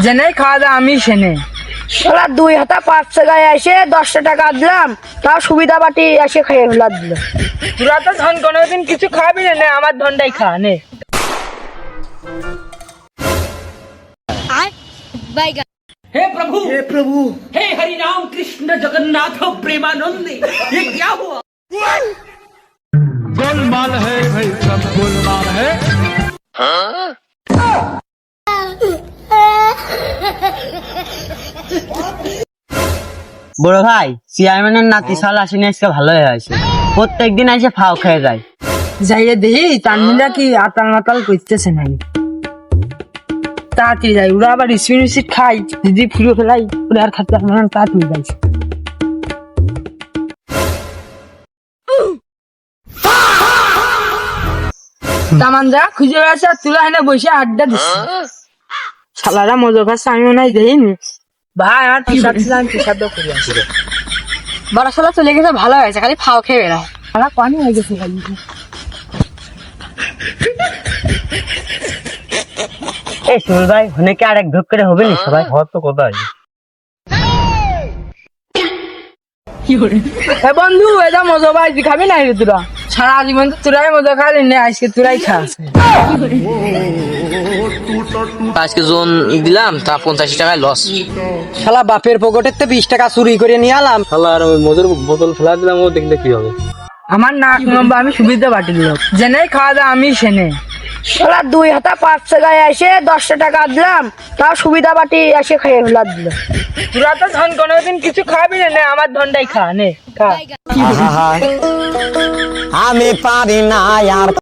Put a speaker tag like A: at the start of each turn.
A: জেনে খাওয়া দাওয়া আমি সেনে
B: শালা 2 হাতা 5 টাকায় এসে 10 টাকা দিলাম, তাও সুবিধা বাটি এসে খেয়ে ফেলা দিল।
A: তোরা তো ধন কোনোদিন কিছু খাবি না, আমার ধনটাই খা নে।
C: हे प्रभु हे हरि राम कृष्ण जगन्नाथ प्रेमानंद, ये क्या हुआ?
D: गोलमाल है भाई, सब गोलमाल है।
E: বড় ভাই, চেয়ারম্যানের নাতি সাল আসেনি, আজকে ভালো হয়ে আছে। প্রত্যেকদিন এসে ফাও খেয়ে যায়।
A: যাইয়ে দেখি তানমিরা কি আতাল মাতাল করতেছে নাকি। তাড়াতাড়ি যাই, ওরা আবার স্পিড খাই, যদি ফুলে ফেলাই ওরা আর খাতে আমার তাড়াতাড়ি যাইছে। তামান যা খুঁজে বেড়াচ্ছে আর তুলা এনে বসে আড্ডা দিচ্ছে। শালারা মজা খাচ্ছে, আমিও নাই দেখিনি। ভাই আমার টি-শার্ট ছিল, আমি টি-শার্ট করে আসি। বড় শালা চলে গেছে, ভালো হয়েছে, খালি ফাও খেয়ে বেড়ায়। শালা পানি হয়ে গেছে খালি।
E: এই সুর ভাই, হনে কি আরেক ধূপ করে হবে নি সবাই?
D: তো কোথায়
A: এ বন্ধু, এটা মজা ভাই, তুই খাবি না রে? তোরা সারা জীবন তো তোরাই মজা খালি না, আজকে তোরাই খাস।
F: আজকে জোন দিলাম তা 85 টাকায় লস।
E: শালা বাপের পকেটের তো 20 টাকা চুরি করে নিয়ে আলাম।
D: শালা আর ওই মজুর বোতল ফেলা দিলাম, ও দেখলে কি হবে?
A: আমার নাক নম্বর, আমি সুবিধা বাটি দিল। জেনে খাওয়া দাওয়া আমি সেনে।
B: শালা 2 হাতা 5 টাকায় এসে 10 টাকা দিলাম, তাও সুবিধা বাটি এসে খেয়ে ফেলা দিল।
A: তোরা তো ধন কোনোদিন কিছু খাবি না, আমার ধনটাই খা নে, খা।
E: আমি পারি না আর